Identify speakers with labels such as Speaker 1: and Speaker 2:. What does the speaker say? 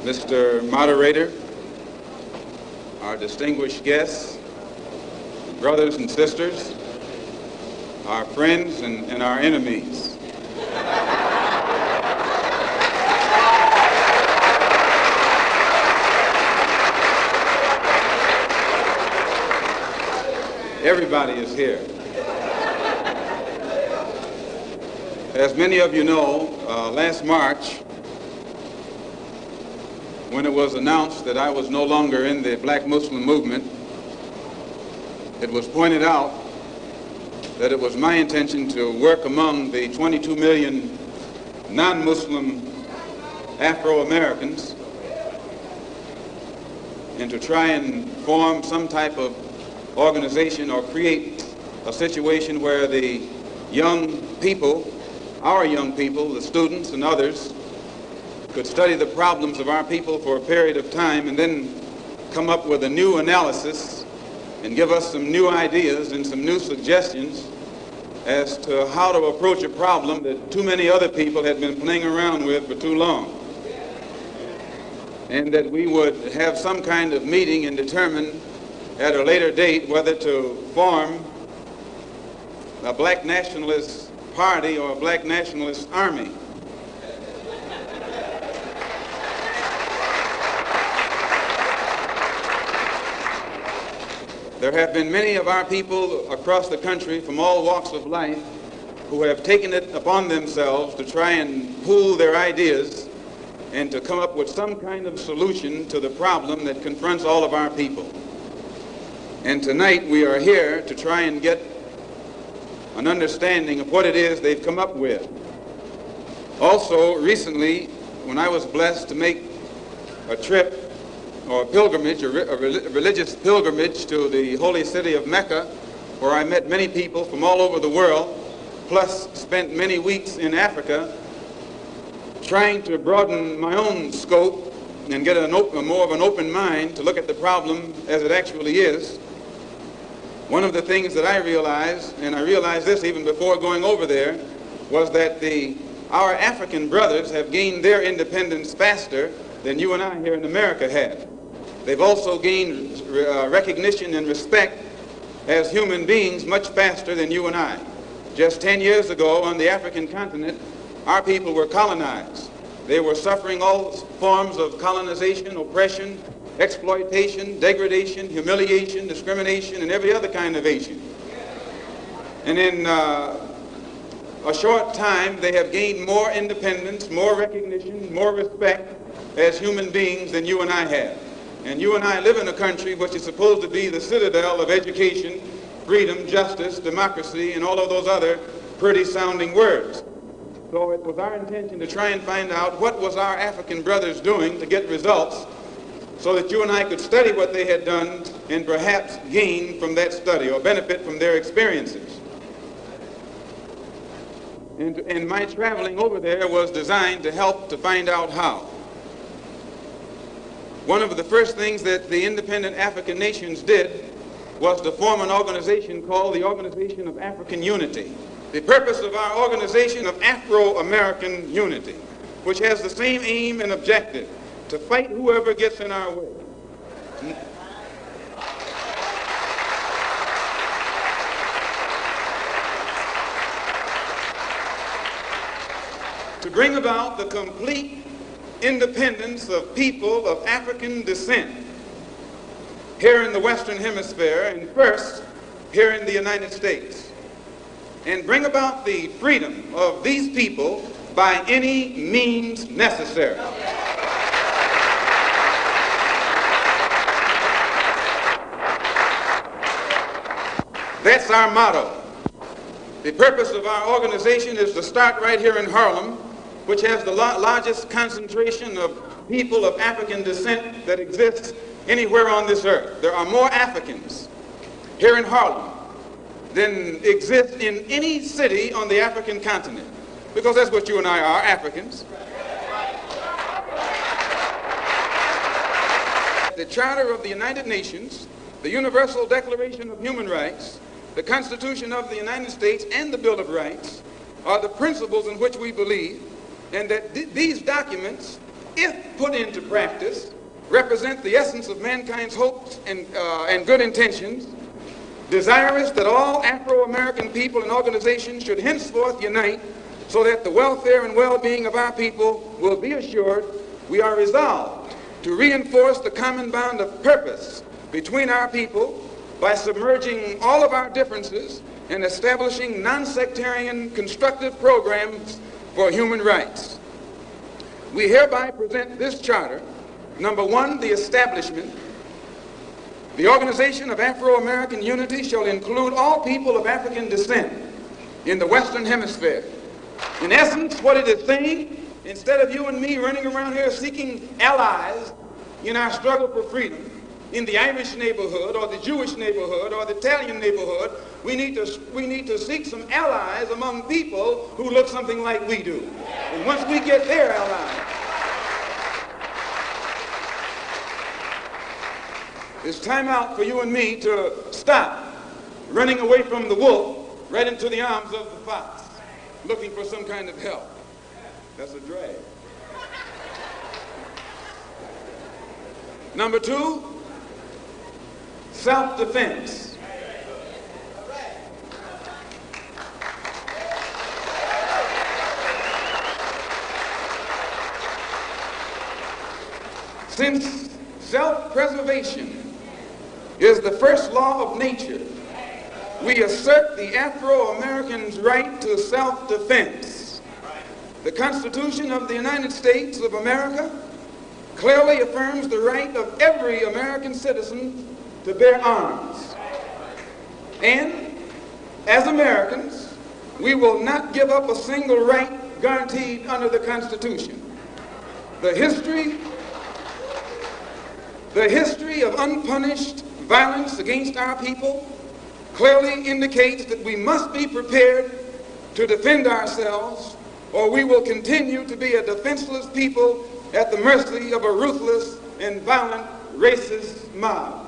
Speaker 1: Mr. Moderator, our distinguished guests, brothers and sisters, our friends and our enemies. Everybody is here. As many of you know, last March, when it was announced that I was no longer in the Black Muslim movement, it was pointed out that it was my intention to work among the 22 million non-Muslim Afro-Americans and to try and form some type of organization or create a situation where the young people, our young people, the students and others, could study the problems of our people for a period of time and then come up with a new analysis and give us some new ideas and some new suggestions as to how to approach a problem that too many other people had been playing around with for too long. And that we would have some kind of meeting and determine at a later date whether to form a black nationalist party or a black nationalist army. There have been many of our people across the country from all walks of life who have taken it upon themselves to try and pool their ideas and to come up with some kind of solution to the problem that confronts all of our people. And tonight we are here to try and get an understanding of what it is they've come up with. Also, recently, when I was blessed to make a trip or a pilgrimage, a religious pilgrimage to the holy city of Mecca, where I met many people from all over the world, plus spent many weeks in Africa, trying to broaden my own scope and get more of an open mind to look at the problem as it actually is. One of the things that I realized, and I realized this even before going over there, was that our African brothers have gained their independence faster than you and I here in America have. They've also gained recognition and respect as human beings much faster than you and I. Just 10 years ago on the African continent, our people were colonized. They were suffering all forms of colonization, oppression, exploitation, degradation, humiliation, discrimination, and every other kind of Asian. And in a short time, they have gained more independence, more recognition, more respect as human beings than you and I have. And you and I live in a country which is supposed to be the citadel of education, freedom, justice, democracy, and all of those other pretty sounding words. So it was our intention to try and find out what was our African brothers doing to get results so that you and I could study what they had done and perhaps gain from that study or benefit from their experiences. And my traveling over there was designed to help to find out how. One of the first things that the independent African nations did was to form an organization called the Organization of African Unity. The purpose of our Organization of Afro-American Unity, which has the same aim and objective, to fight whoever gets in our way. To bring about the complete independence of people of African descent here in the Western Hemisphere, and first here in the United States, and bring about the freedom of these people by any means necessary. That's our motto. The purpose of our organization is to start right here in Harlem, which has the largest concentration of people of African descent that exists anywhere on this earth. There are more Africans here in Harlem than exist in any city on the African continent, because that's what you and I are, Africans. The Charter of the United Nations, the Universal Declaration of Human Rights, the Constitution of the United States, and the Bill of Rights are the principles in which we believe, and that these documents if put into practice, represent the essence of mankind's hopes and good intentions, desirous that all Afro-American people and organizations should henceforth unite so that the welfare and well-being of our people will be assured, we are resolved to reinforce the common bond of purpose between our people by submerging all of our differences and establishing non-sectarian constructive programs for human rights. We hereby present this charter. Number one, the establishment. The Organization of Afro-American Unity shall include all people of African descent in the Western Hemisphere. In essence, what it is saying, instead of you and me running around here seeking allies in our struggle for freedom, in the Irish neighborhood or the Jewish neighborhood or the Italian neighborhood, we need to seek some allies among people who look something like we do. And once we get their allies, it's time out for you and me to stop running away from the wolf right into the arms of the fox, looking for some kind of help. That's a drag. Number two, self-defense. Since self-preservation is the first law of nature, we assert the Afro-American's right to self-defense. The Constitution of the United States of America clearly affirms the right of every American citizen to bear arms. And as Americans, we will not give up a single right guaranteed under the Constitution. The history of unpunished violence against our people clearly indicates that we must be prepared to defend ourselves, or we will continue to be a defenseless people at the mercy of a ruthless and violent racist mob.